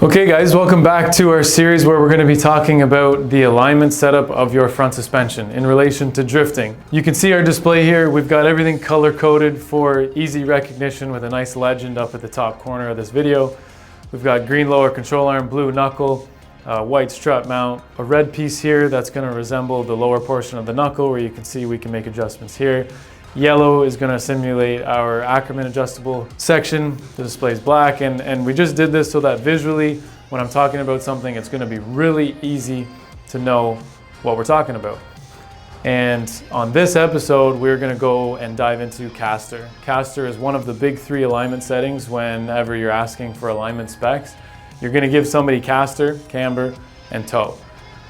Okay guys, welcome back to our series where we're going to be talking about the alignment setup of your front suspension in relation to drifting. You can see our display here. We've got everything color coded for easy recognition with a nice legend up at the top corner of this video. We've got green lower control arm, blue knuckle, white strut mount, a red piece here that's going to resemble the lower portion of the knuckle where you can see we can make adjustments here. Yellow is going to simulate our Ackerman adjustable section. The display is black, and we just did this so that visually, when I'm talking about something, it's going to be really easy to know what we're talking about. And on this episode, we're going to go and dive into caster. Caster is one of the big three alignment settings whenever you're asking for alignment specs. You're going to give somebody caster, camber, and toe.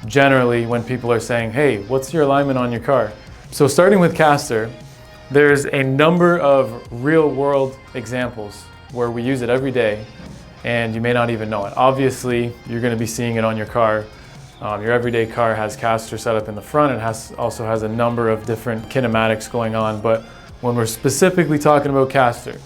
Generally, when people are saying, hey, what's your alignment on your car? So starting with caster, there's a number of real-world examples where we use it every day and you may not even know it. Obviously, you're going to be seeing it on your car. Your everyday car has caster set up in the front. It also has a number of different kinematics going on, but when we're specifically talking about caster,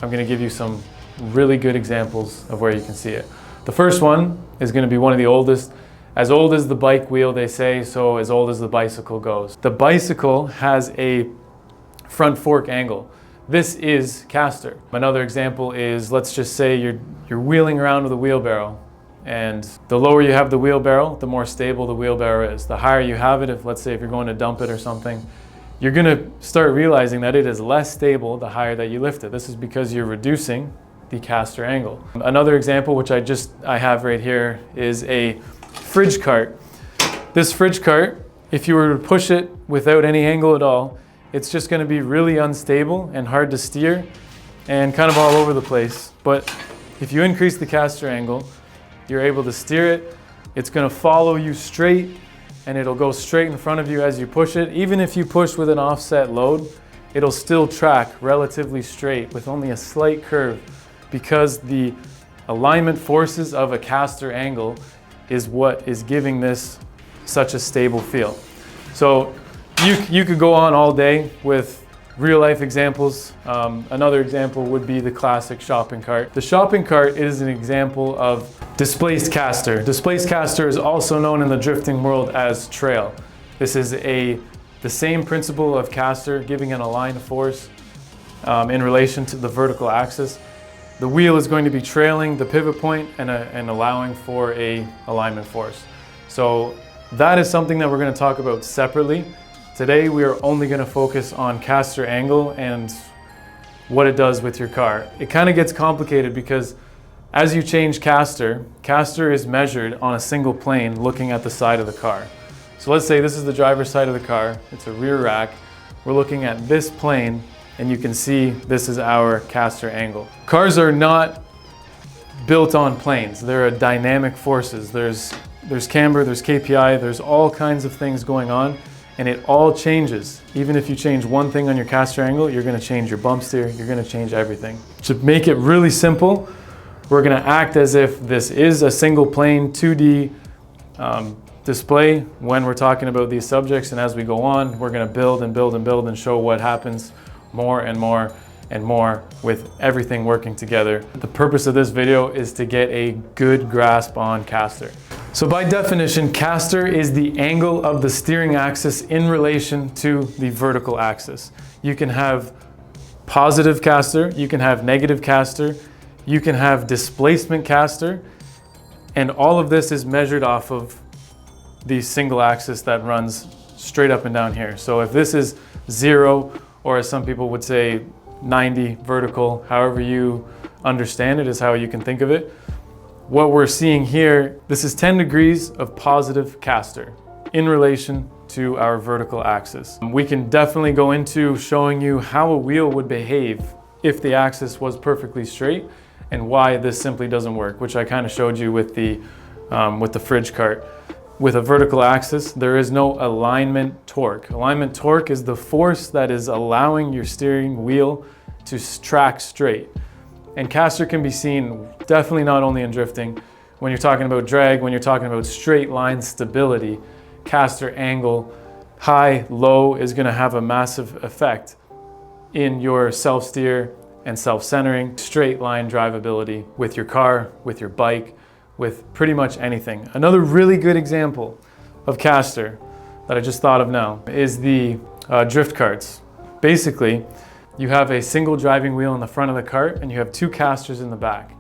I'm going to give you some really good examples of where you can see it. The first one is going to be one of the oldest. As old as the bike wheel, they say, so as old as the bicycle goes. The bicycle has a front fork angle. This is caster. Another example is, let's just say you're wheeling around with a wheelbarrow, and the lower you have the wheelbarrow, the more stable the wheelbarrow is. The higher you have it, let's say if you're going to dump it or something, you're going to start realizing that it is less stable the higher that you lift it. This is because you're reducing the caster angle. Another example, which I have right here, is a fridge cart. This fridge cart, if you were to push it without any angle at all, it's just going to be really unstable and hard to steer and kind of all over the place. But if you increase the caster angle, you're able to steer it. It's going to follow you straight and it'll go straight in front of you as you push it. Even if you push with an offset load, it'll still track relatively straight with only a slight curve, because the alignment forces of a caster angle is what is giving this such a stable feel. So you could go on all day with real life examples. Another example would be the classic shopping cart. The shopping cart is an example of displaced caster. Displaced caster is also known in the drifting world as trail. This is the same principle of caster, giving an aligned force in relation to the vertical axis. The wheel is going to be trailing the pivot point and allowing for a alignment force. So that is something that we're going to talk about separately. Today we are only going to focus on caster angle and what it does with your car. It kind of gets complicated because as you change caster is measured on a single plane looking at the side of the car. So let's say this is the driver's side of the car. It's a rear rack. We're looking at this plane and you can see this is our caster angle. Cars are not built on planes. There are dynamic forces. There's camber, there's KPI, there's all kinds of things going on. And it all changes. Even if you change one thing on your caster angle, you're going to change your bump steer, you're going to change everything. To make it really simple, we're going to act as if this is a single plane 2D display when we're talking about these subjects, and as we go on, we're going to build and build and build and show what happens more and more and more with everything working together. The purpose of this video is to get a good grasp on caster. So by definition, caster is the angle of the steering axis in relation to the vertical axis. You can have positive caster, you can have negative caster, you can have displacement caster, and all of this is measured off of the single axis that runs straight up and down here. So if this is 0, or as some people would say 90 vertical, however you understand it is how you can think of it. What we're seeing here, this is 10 degrees of positive caster in relation to our vertical axis. We can definitely go into showing you how a wheel would behave if the axis was perfectly straight and why this simply doesn't work, which I kind of showed you with the fridge cart. With a vertical axis, there is no alignment torque. Alignment torque is the force that is allowing your steering wheel to track straight. And caster can be seen definitely not only in drifting. When you're talking about drag, when you're talking about straight line stability, caster angle, high, low is going to have a massive effect in your self-steer and self-centering, straight line drivability with your car, with your bike, with pretty much anything. Another really good example of caster that I just thought of now is the drift carts. Basically, you have a single driving wheel in the front of the cart and you have two casters in the back.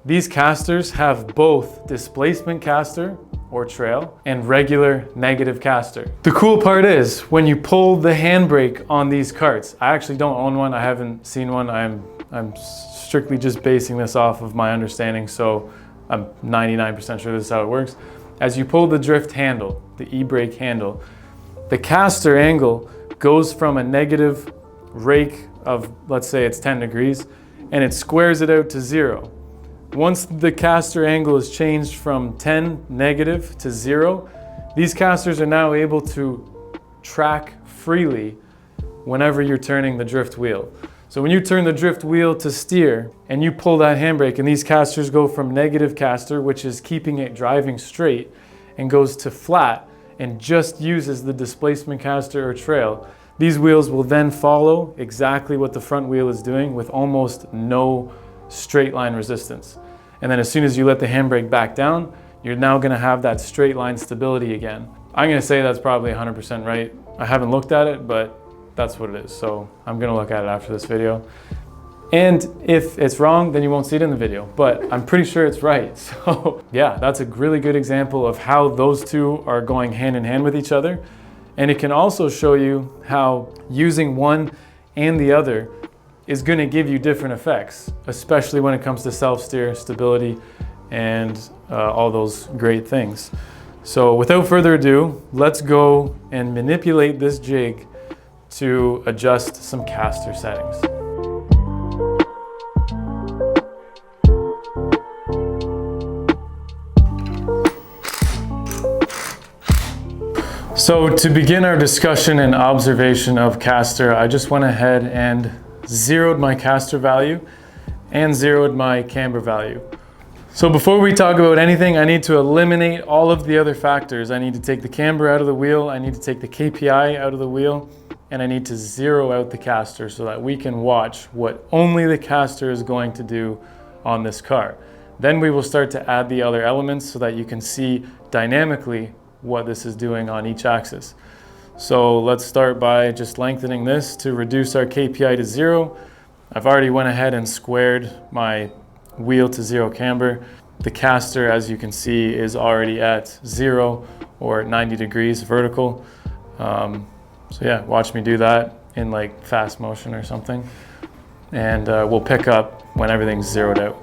These casters have both displacement caster or trail and regular negative caster. The cool part is when you pull the handbrake on these carts, I actually don't own one, I haven't seen one, I'm strictly just basing this off of my understanding, so I'm 99% sure this is how it works. As you pull the drift handle, the e-brake handle, the caster angle goes from a negative rake of, let's say it's 10 degrees, and it squares it out to 0. Once the caster angle is changed from 10 negative to 0, these casters are now able to track freely whenever you're turning the drift wheel. So when you turn the drift wheel to steer and you pull that handbrake and these casters go from negative caster, which is keeping it driving straight, and goes to flat and just uses the displacement caster or trail, these wheels will then follow exactly what the front wheel is doing with almost no straight line resistance. And then as soon as you let the handbrake back down, you're now gonna have that straight line stability again. I'm gonna say that's probably 100% right. I haven't looked at it, but that's what it is. So I'm gonna look at it after this video. And if it's wrong, then you won't see it in the video, but I'm pretty sure it's right. So yeah, that's a really good example of how those two are going hand in hand with each other. And it can also show you how using one and the other is going to give you different effects, especially when it comes to self-steer, stability, and all those great things. So without further ado, let's go and manipulate this jig to adjust some caster settings. So to begin our discussion and observation of caster, I just went ahead and zeroed my caster value and zeroed my camber value. So before we talk about anything, I need to eliminate all of the other factors. I need to take the camber out of the wheel, I need to take the KPI out of the wheel, and I need to zero out the caster so that we can watch what only the caster is going to do on this car. Then we will start to add the other elements so that you can see dynamically what this is doing on each axis. So let's start by just lengthening this to reduce our KPI to 0. I've already went ahead and squared my wheel to 0 camber. The caster, as you can see, is already at 0 or 90 degrees vertical. So yeah, watch me do that in like fast motion or something. And we'll pick up when everything's zeroed out.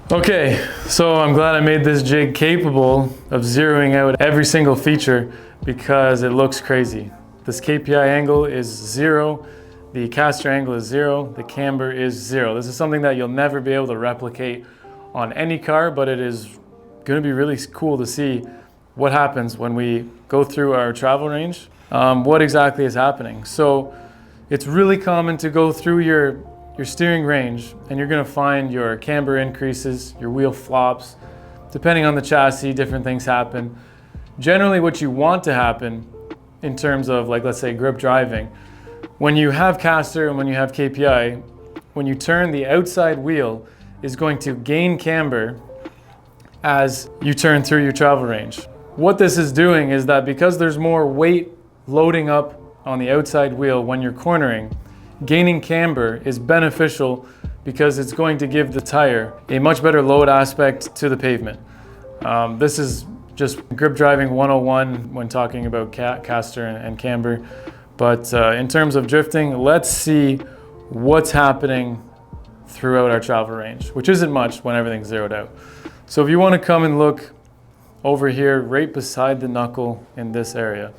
Okay, so I'm glad I made this jig capable of zeroing out every single feature because it looks crazy. This KPI angle is 0, the caster angle is 0, the camber is 0. This is something that you'll never be able to replicate on any car, but it is going to be really cool to see what happens when we go through our travel range, what exactly is happening. So it's really common to go through your steering range and you're going to find your camber increases, your wheel flops. Depending on the chassis, different things happen. Generally what you want to happen in terms of, like, let's say grip driving, when you have caster and when you have KPI, when you turn, the outside wheel is going to gain camber as you turn through your travel range. What this is doing is that because there's more weight loading up on the outside wheel when you're cornering, gaining camber is beneficial because it's going to give the tire a much better load aspect to the pavement. This is just grip driving 101 when talking about caster and camber. But in terms of drifting, let's see what's happening throughout our travel range, which isn't much when everything's zeroed out. So if you want to come and look over here right beside the knuckle in this area,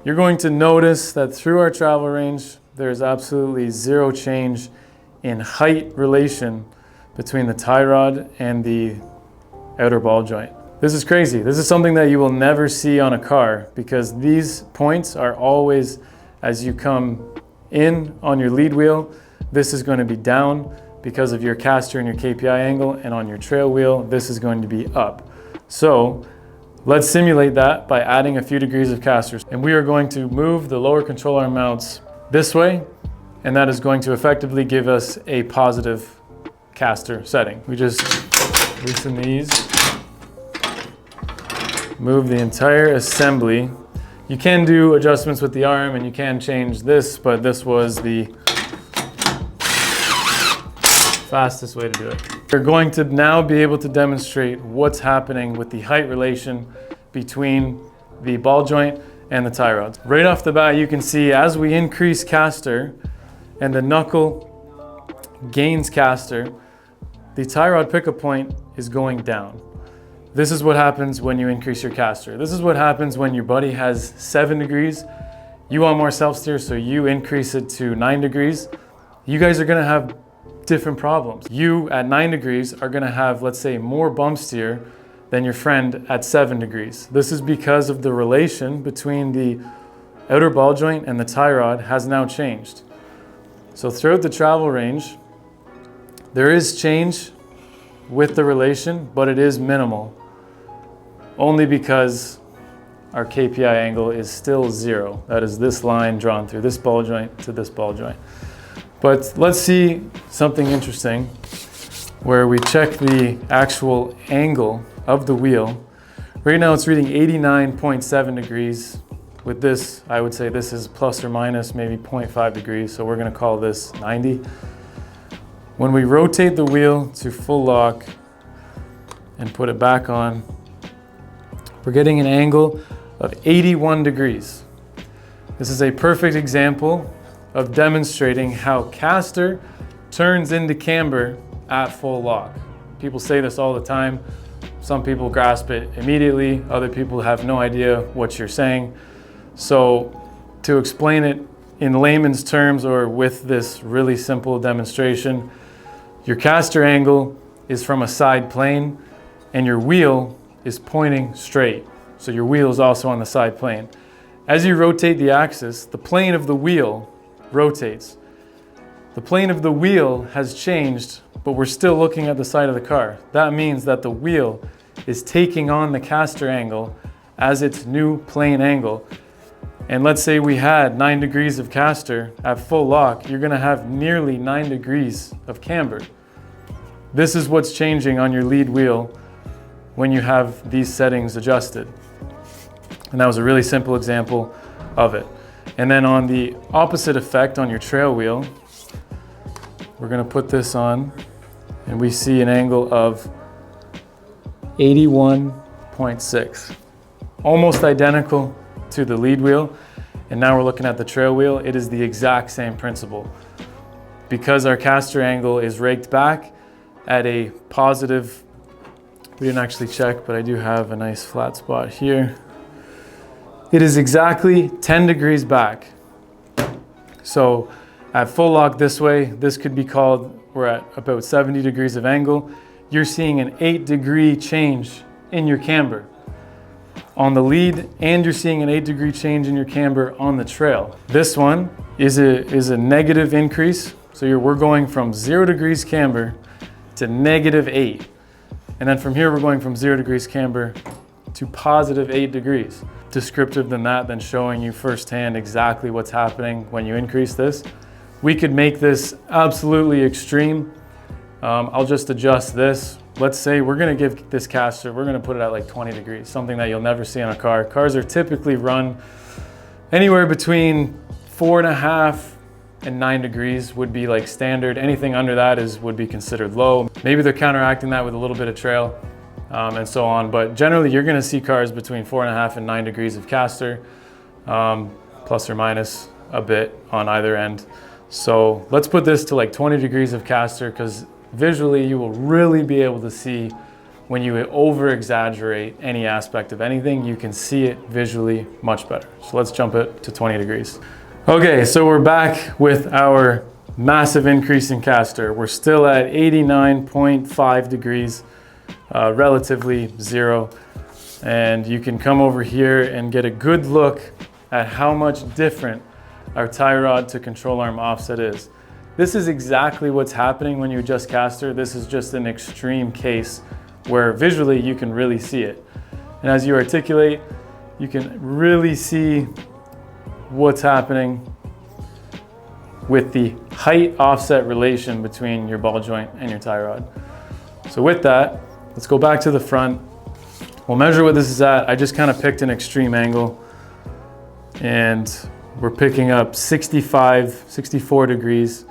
you're going to notice that through our travel range, there's absolutely zero change in height relation between the tie rod and the outer ball joint. This is crazy. This is something that you will never see on a car because these points are always, as you come in on your lead wheel, this is going to be down, because of your caster and your KPI angle, and on your trail wheel, this is going to be up. So let's simulate that by adding a few degrees of casters. And we are going to move the lower control arm mounts this way, and that is going to effectively give us a positive caster setting. We just loosen these, move the entire assembly. You can do adjustments with the arm and you can change this, but this was the fastest way to do it. We're going to now be able to demonstrate what's happening with the height relation between the ball joint and the tie rods. Right off the bat, you can see as we increase caster and the knuckle gains caster, the tie rod pickup point is going down. This is what happens when you increase your caster. This is what happens when your buddy has 7 degrees. You want more self-steer, so you increase it to 9 degrees. You guys are gonna have different problems. You at 9 degrees are gonna have, let's say, more bump steer than your friend at 7 degrees. This is because of the relation between the outer ball joint and the tie rod has now changed. So throughout the travel range, there is change with the relation, but it is minimal. Only because our KPI angle is still 0. That is this line drawn through this ball joint to this ball joint. But let's see something interesting where we check the actual angle of the wheel. Right now it's reading 89.7 degrees. With this, I would say this is plus or minus maybe 0.5 degrees, so we're gonna call this 90. When we rotate the wheel to full lock and put it back on, we're getting an angle of 81 degrees. This is a perfect example of demonstrating how caster turns into camber at full lock. People say this all the time. Some people grasp it immediately. Other people have no idea what you're saying. So to explain it in layman's terms or with this really simple demonstration, your caster angle is from a side plane and your wheel is pointing straight. So your wheel is also on the side plane. As you rotate the axis, the plane of the wheel rotates. The plane of the wheel has changed, but we're still looking at the side of the car. That means that the wheel is taking on the caster angle as its new plane angle. And let's say we had 9 degrees of caster at full lock, you're gonna have nearly 9 degrees of camber. This is what's changing on your lead wheel when you have these settings adjusted. And that was a really simple example of it. And then on the opposite effect on your trail wheel, we're gonna put this on and we see an angle of 81.6. Almost identical to the lead wheel. And now we're looking at the trail wheel. It is the exact same principle. Because our caster angle is raked back at a positive, we didn't actually check, but I do have a nice flat spot here. It is exactly 10 degrees back. So at full lock this way, this could be called, we're at about 70 degrees of angle. You're seeing an 8-degree change in your camber on the lead, and you're seeing an 8-degree change in your camber on the trail. This one is a negative increase. So we're going from 0 degrees camber to -8. And then from here, we're going from 0 degrees camber to +8 degrees. Descriptive than that, than showing you firsthand exactly what's happening when you increase this. We could make this absolutely extreme. I'll just adjust this. Let's say we're gonna give this caster, we're gonna put it at like 20 degrees, something that you'll never see on a car. Cars are typically run anywhere between 4.5 and 9 degrees would be like standard. Anything under that would be considered low. Maybe they're counteracting that with a little bit of trail and so on. But generally you're gonna see cars between 4.5 and 9 degrees of caster, plus or minus a bit on either end. So let's put this to like 20 degrees of caster, because visually you will really be able to see when you over exaggerate any aspect of anything, you can see it visually much better. So let's jump it to 20 degrees. Okay, so we're back with our massive increase in caster. We're still at 89.5 degrees, relatively 0. And you can come over here and get a good look at how much different our tie rod to control arm offset is. This is exactly what's happening when you adjust caster. This is just an extreme case where visually you can really see it. And as you articulate, you can really see what's happening with the height offset relation between your ball joint and your tie rod. So with that, let's go back to the front. We'll measure what this is at. I just kind of picked an extreme angle and we're picking up 65, 64 degrees.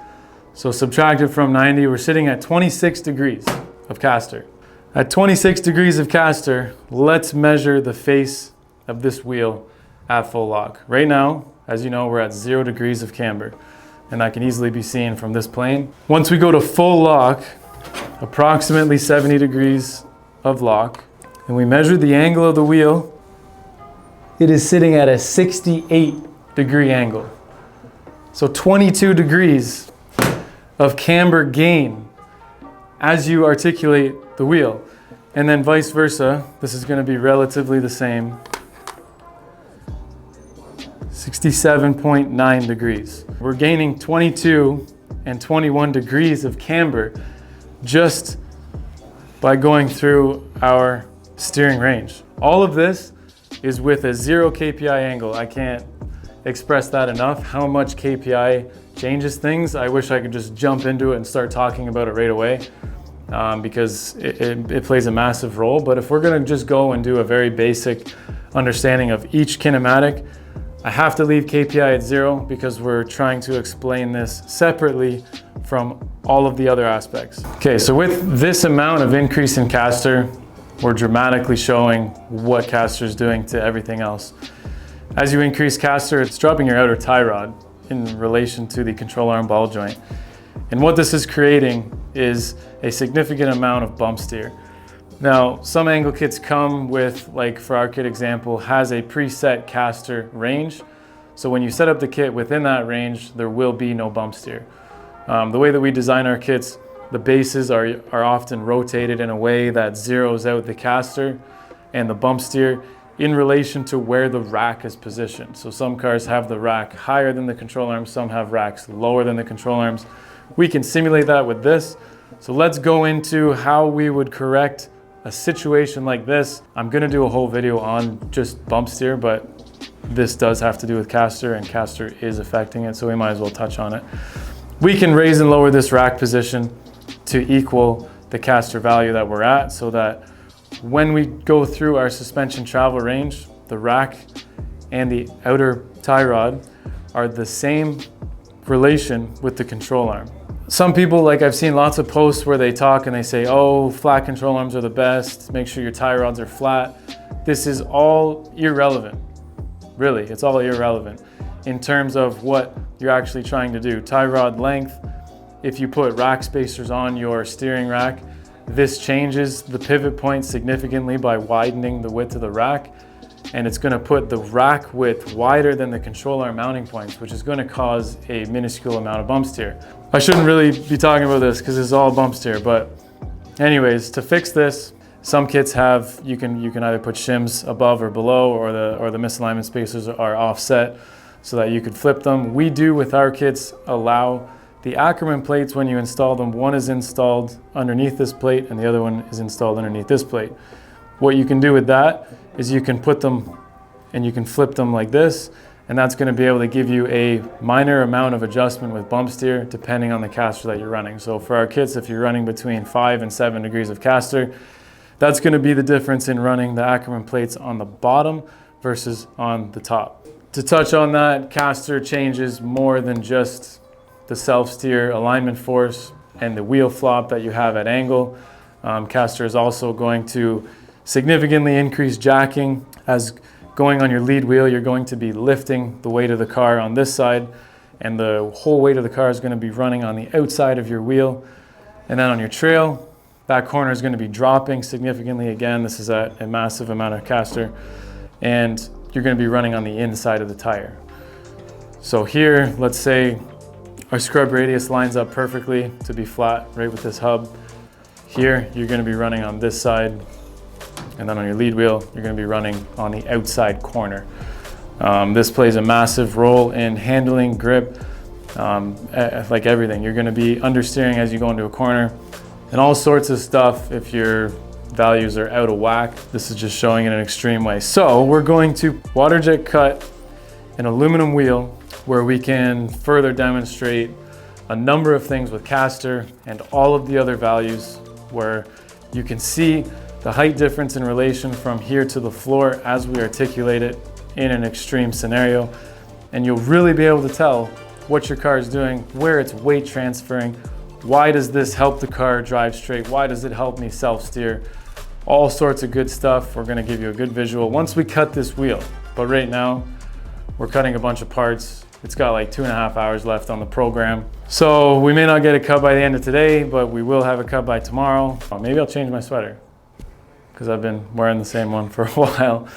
So subtracted from 90, we're sitting at 26 degrees of caster. At 26 degrees of caster, let's measure the face of this wheel at full lock. Right now, as you know, we're at 0 degrees of camber, and that can easily be seen from this plane. Once we go to full lock, approximately 70 degrees of lock, and we measure the angle of the wheel, it is sitting at a 68 degree angle. So 22 degrees of camber gain as you articulate the wheel. And then vice versa, this is going to be relatively the same. 67.9 degrees. We're gaining 22 and 21 degrees of camber just by going through our steering range. All of this is with a 0 KPI angle. I can't express that enough, how much KPI changes things. I wish I could just jump into it and start talking about it right away because it plays a massive role. But if we're gonna just go and do a very basic understanding of each kinematic, I have to leave KPI at 0 because we're trying to explain this separately from all of the other aspects. Okay, so with this amount of increase in caster, we're dramatically showing what caster is doing to everything else. As you increase caster, it's dropping your outer tie rod in relation to the control arm ball joint. And what this is creating is a significant amount of bump steer. Now, some angle kits come with, like for our kit example, has a preset caster range. So when you set up the kit within that range, there will be no bump steer. The way that we design our kits, the bases are often rotated in a way that zeroes out the caster and the bump steer in relation to where the rack is positioned. So some cars have the rack higher than the control arms, some have racks lower than the control arms. We can simulate that with this. So let's go into how we would correct a situation like this. I'm gonna do a whole video on just bump steer, but this does have to do with caster and caster is affecting it, so we might as well touch on it. We can raise and lower this rack position to equal the caster value that we're at so that when we go through our suspension travel range, the rack and the outer tie rod are the same relation with the control arm. Some people, like I've seen lots of posts where they talk and they say, oh, flat control arms are the best, make sure your tie rods are flat. This is all irrelevant. Really, it's all irrelevant in terms of what you're actually trying to do. Tie rod length, if you put rack spacers on your steering rack, this changes the pivot point significantly by widening the width of the rack, and it's going to put the rack width wider than the control arm mounting points, which is going to cause a minuscule amount of bump steer. I shouldn't really be talking about this because it's all bump steer, but anyways, to fix this, some kits have, you can either put shims above or below, or the misalignment spacers are offset so that you could flip them. We do with our kits allow the Ackerman plates, when you install them, one is installed underneath this plate and the other one is installed underneath this plate. What you can do with that is you can put them and you can flip them like this, and that's going to be able to give you a minor amount of adjustment with bump steer depending on the caster that you're running. So for our kits, if you're running between 5 and 7 degrees of caster, that's going to be the difference in running the Ackerman plates on the bottom versus on the top. To touch on that, caster changes more than just the self-steer alignment force and the wheel flop that you have at angle. Caster is also going to significantly increase jacking. As going on your lead wheel, you're going to be lifting the weight of the car on this side, and the whole weight of the car is going to be running on the outside of your wheel. And then on your trail, that corner is going to be dropping significantly. Again, this is a massive amount of caster, and you're going to be running on the inside of the tire. So here, let's say our scrub radius lines up perfectly to be flat right with this hub. Here, you're going to be running on this side, and then on your lead wheel, you're going to be running on the outside corner. This plays a massive role in handling grip like everything. You're gonna be understeering as you go into a corner and all sorts of stuff if your values are out of whack. This is just showing in an extreme way. So we're going to water jet cut an aluminum wheel where we can further demonstrate a number of things with caster and all of the other values, where you can see the height difference in relation from here to the floor as we articulate it in an extreme scenario. And you'll really be able to tell what your car is doing, where it's weight transferring, why does this help the car drive straight, why does it help me self-steer, all sorts of good stuff. We're gonna give you a good visual once we cut this wheel. But right now, we're cutting a bunch of parts. It's got like 2.5 hours left on the program. So we may not get a cut by the end of today, but we will have a cut by tomorrow. Maybe I'll change my sweater because I've been wearing the same one for a while.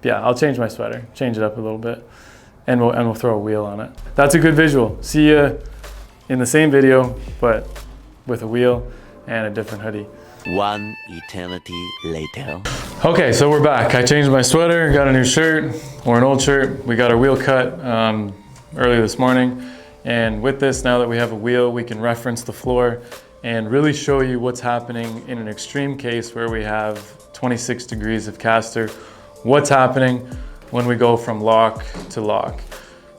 Yeah, I'll change my sweater, change it up a little bit, and we'll throw a wheel on it. That's a good visual. See you in the same video, but with a wheel and a different hoodie. One eternity later. Okay, so we're back. I changed my sweater, got a new shirt, or an old shirt. We got our wheel cut earlier this morning. And with this, now that we have a wheel, we can reference the floor and really show you what's happening in an extreme case where we have 26 degrees of caster. What's happening when we go from lock to lock.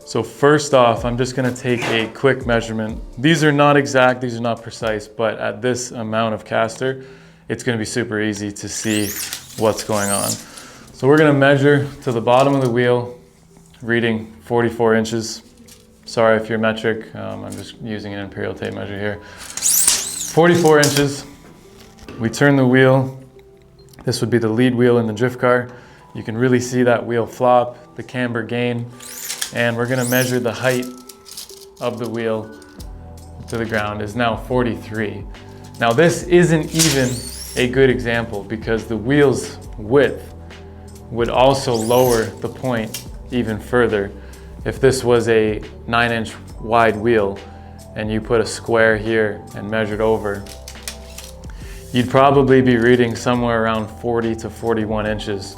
So first off, I'm just gonna take a quick measurement. These are not exact, these are not precise, but at this amount of caster, it's gonna be super easy to see what's going on. So we're gonna measure to the bottom of the wheel, reading 44 inches. Sorry if you're metric, I'm just using an imperial tape measure here. 44 inches. We turn the wheel. This would be the lead wheel in the drift car. You can really see that wheel flop, the camber gain, and we're gonna measure the height of the wheel to the ground is now 43. Now this isn't even a good example because the wheel's width would also lower the point even further. If this was a 9-inch wide wheel and you put a square here and measured over, you'd probably be reading somewhere around 40 to 41 inches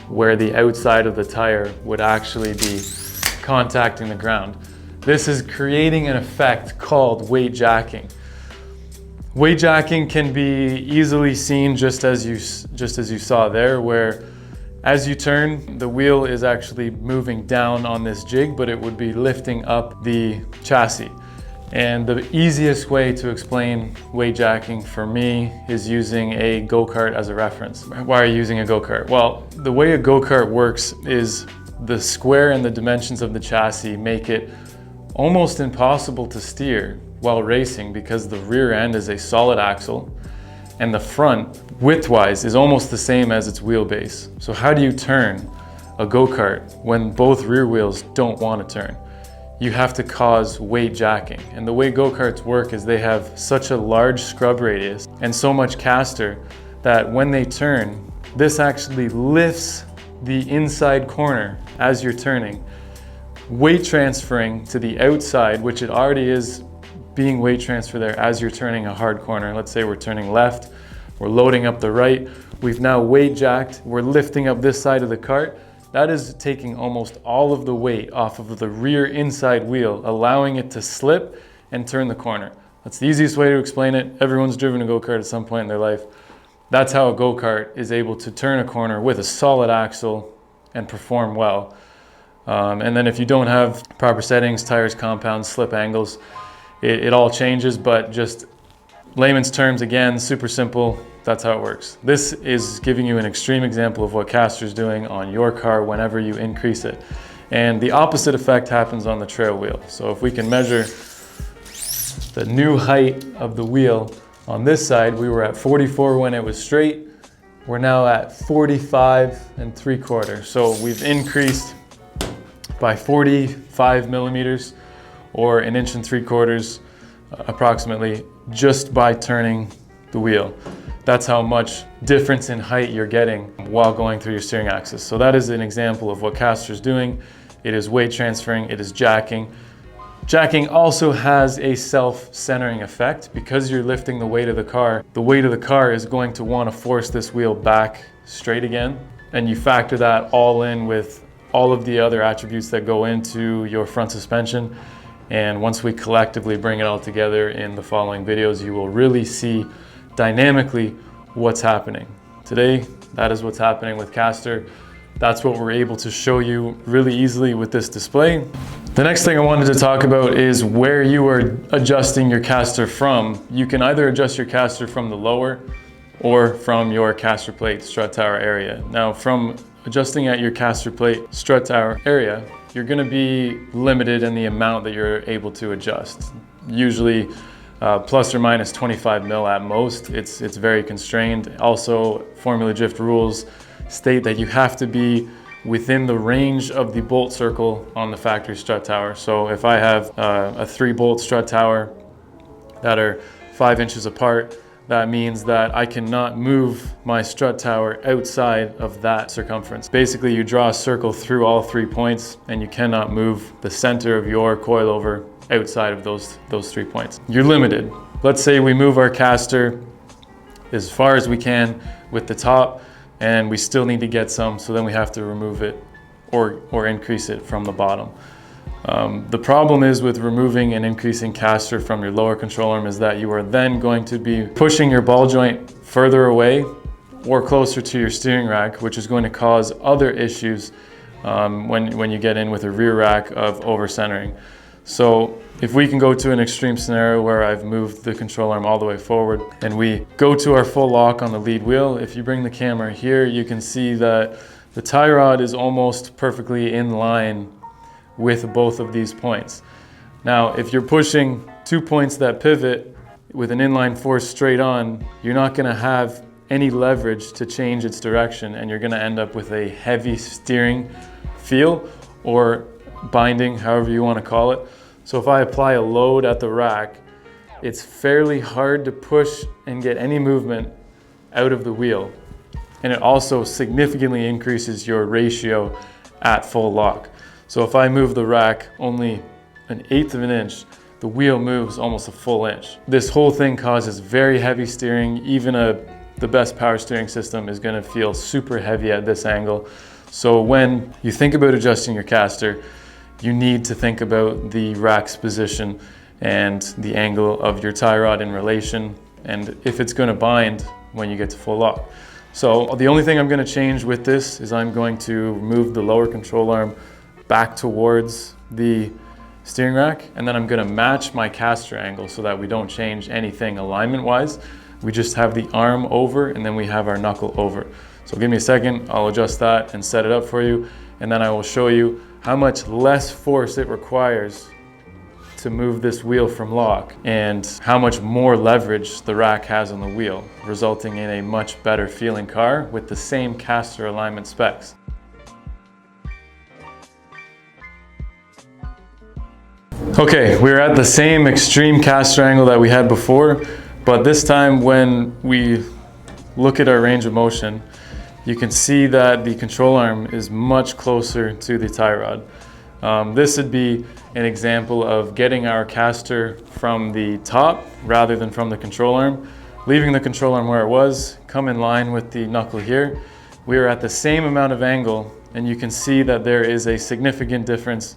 where the outside of the tire would actually be contacting the ground. This is creating an effect called weight jacking. Weight jacking can be easily seen just as you saw there, where as you turn, the wheel is actually moving down on this jig, but it would be lifting up the chassis. And the easiest way to explain weight jacking for me is using a go-kart as a reference. Why are you using a go-kart? Well, the way a go-kart works is the square and the dimensions of the chassis make it almost impossible to steer while racing because the rear end is a solid axle and the front, width-wise, is almost the same as its wheelbase. So how do you turn a go-kart when both rear wheels don't want to turn? You have to cause weight jacking. And the way go-karts work is they have such a large scrub radius and so much caster that when they turn, this actually lifts the inside corner as you're turning, weight transferring to the outside, which it already is being weight transfer there as you're turning a hard corner. Let's say we're turning left, we're loading up the right, we've now weight jacked, we're lifting up this side of the cart. That is taking almost all of the weight off of the rear inside wheel, allowing it to slip and turn the corner. That's the easiest way to explain it. Everyone's driven a go-kart at some point in their life. That's how a go-kart is able to turn a corner with a solid axle and perform well. And then if you don't have proper settings, tires, compounds, slip angles, it all changes, but just layman's terms, again, super simple, that's how it works. This is giving you an extreme example of what caster's doing on your car whenever you increase it. And the opposite effect happens on the trail wheel. So if we can measure the new height of the wheel on this side, we were at 44 when it was straight. We're now at 45 3/4. So we've increased by 45 millimeters or 1 3/4 inches approximately just by turning the wheel. That's how much difference in height you're getting while going through your steering axis. So that is an example of what caster's doing. It is weight transferring, it is jacking. Jacking also has a self-centering effect because you're lifting the weight of the car. The weight of the car is going to want to force this wheel back straight again. And you factor that all in with all of the other attributes that go into your front suspension. And once we collectively bring it all together in the following videos, you will really see dynamically what's happening. Today, that is what's happening with caster. That's what we're able to show you really easily with this display. The next thing I wanted to talk about is where you are adjusting your caster from. You can either adjust your caster from the lower or from your caster plate strut tower area. Now, from adjusting at your caster plate strut tower area, you're going to be limited in the amount that you're able to adjust. Usually plus or minus 25 mil at most. It's very constrained. Also, Formula Drift rules state that you have to be within the range of the bolt circle on the factory strut tower. So if I have a 3-bolt strut tower that are 5 inches apart, that means that I cannot move my strut tower outside of that circumference. Basically, you draw a circle through all 3 points and you cannot move the center of your coilover outside of those 3 points. You're limited. Let's say we move our caster as far as we can with the top, and we still need to get some, so then we have to remove it or increase it from the bottom. The problem is with removing and increasing caster from your lower control arm is that you are then going to be pushing your ball joint further away or closer to your steering rack, which is going to cause other issues when you get in with a rear rack of over centering. So if we can go to an extreme scenario where I've moved the control arm all the way forward and we go to our full lock on the lead wheel, if you bring the camera here, you can see that the tie rod is almost perfectly in line with both of these points. Now, if you're pushing 2 points that pivot with an inline force straight on, you're not gonna have any leverage to change its direction, and you're gonna end up with a heavy steering feel or binding, however you want to call it. So if I apply a load at the rack, it's fairly hard to push and get any movement out of the wheel. And it also significantly increases your ratio at full lock. So if I move the rack only 1/8 of an inch, the wheel moves almost a full inch. This whole thing causes very heavy steering. Even the best power steering system is going to feel super heavy at this angle. So when you think about adjusting your caster, you need to think about the rack's position and the angle of your tie rod in relation, and if it's going to bind when you get to full lock. So the only thing I'm going to change with this is I'm going to move the lower control arm back towards the steering rack, and then I'm going to match my caster angle so that we don't change anything alignment wise. We just have the arm over and then we have our knuckle over. So give me a second, I'll adjust that and set it up for you, and then I will show you how much less force it requires to move this wheel from lock and how much more leverage the rack has on the wheel, resulting in a much better feeling car with the same caster alignment specs. Okay, we're at the same extreme caster angle that we had before, but this time when we look at our range of motion, you can see that the control arm is much closer to the tie rod. This would be an example of getting our caster from the top rather than from the control arm, leaving the control arm where it was, come in line with the knuckle here. We are at the same amount of angle, and you can see that there is a significant difference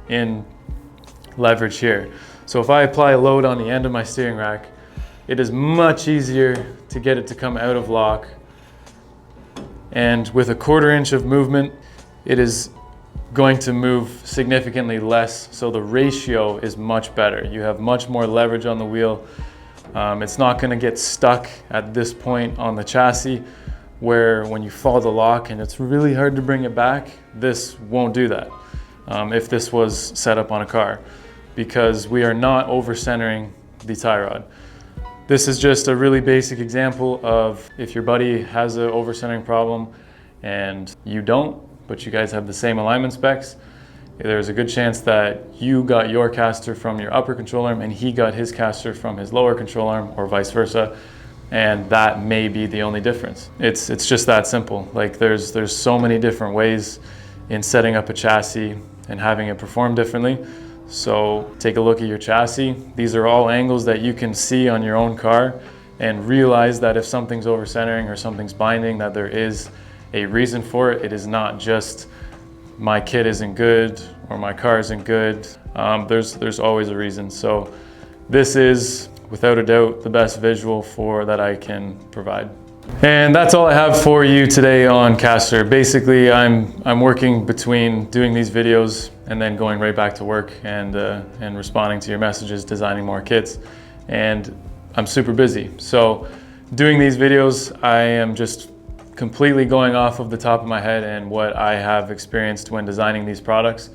in leverage here. So if I apply a load on the end of my steering rack, it is much easier to get it to come out of lock. And with a 1/4 inch of movement, it is going to move significantly less, so the ratio is much better. You have much more leverage on the wheel. It's not going to get stuck at this point on the chassis where when you fall the lock and it's really hard to bring it back, this won't do that if this was set up on a car, because we are not over centering the tie rod. This is just a really basic example of if your buddy has an over centering problem and you don't, but you guys have the same alignment specs, there's a good chance that you got your caster from your upper control arm and he got his caster from his lower control arm, or vice versa, and that may be the only difference. It's just that simple. Like there's so many different ways in setting up a chassis and having it perform differently. So take a look at your chassis. These are all angles that you can see on your own car, and realize that if something's over centering or something's binding, that there is a reason for it. It is not just my kit isn't good or my car isn't good, there's always a reason. So this is without a doubt the best visual that I can provide. And that's all I have for you today on Caster. Basically, I'm working between doing these videos and then going right back to work and responding to your messages, designing more kits, and I'm super busy. So doing these videos, I am just completely going off of the top of my head and what I have experienced when designing these products.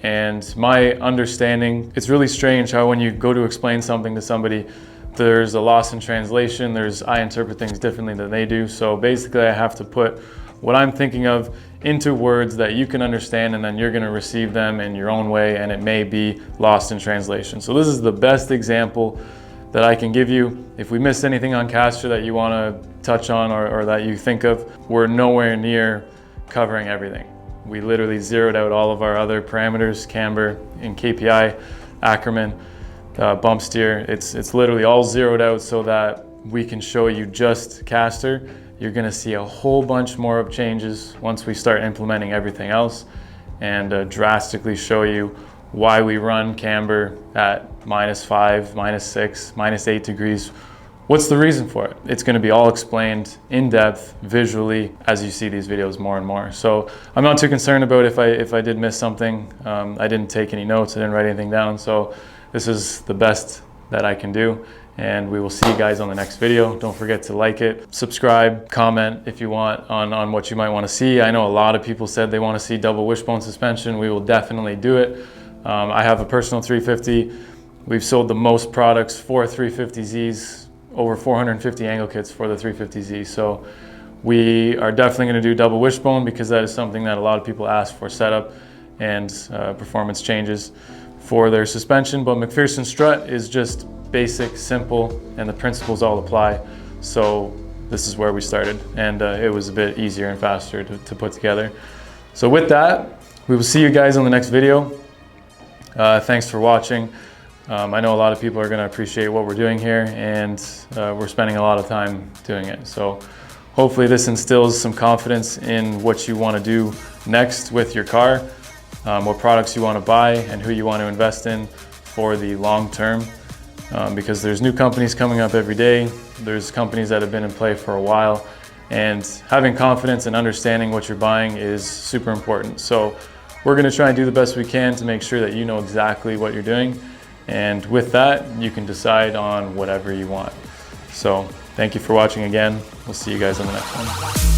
And my understanding, it's really strange how when you go to explain something to somebody, there's a loss in translation. I interpret things differently than they do. So basically I have to put what I'm thinking of into words that you can understand, and then you're gonna receive them in your own way, and it may be lost in translation. So this is the best example that I can give you. If we missed anything on Caster that you wanna touch on or that you think of, we're nowhere near covering everything. We literally zeroed out all of our other parameters, camber and KPI, Ackerman, bump steer. It's literally all zeroed out so that we can show you just Caster. You're gonna see a whole bunch more of changes once we start implementing everything else, and drastically show you why we run camber at -5, -6, -8 degrees. What's the reason for it? It's gonna be all explained in depth, visually, as you see these videos more and more. So I'm not too concerned about if I did miss something. I didn't take any notes, I didn't write anything down. So this is the best that I can do, and we will see you guys on the next video. Don't forget to like it, subscribe, comment if you want on what you might want to see. I know a lot of people said they want to see double wishbone suspension. We will definitely do it. I have a personal 350. We've sold the most products for 350Zs, over 450 angle kits for the 350Z. So we are definitely going to do double wishbone because that is something that a lot of people ask for setup and performance changes for their suspension. But McPherson strut is just basic, simple, and the principles all apply. So this is where we started, and it was a bit easier and faster to put together. So with that, we will see you guys on the next video. Thanks for watching. I know a lot of people are going to appreciate what we're doing here, and we're spending a lot of time doing it. So hopefully this instills some confidence in what you want to do next with your car, what products you want to buy, and who you want to invest in for the long term. Because there's new companies coming up every day. There's companies that have been in play for a while, and having confidence and understanding what you're buying is super important. So we're going to try and do the best we can to make sure that you know exactly what you're doing. And with that, you can decide on whatever you want. So thank you for watching again. We'll see you guys on the next one.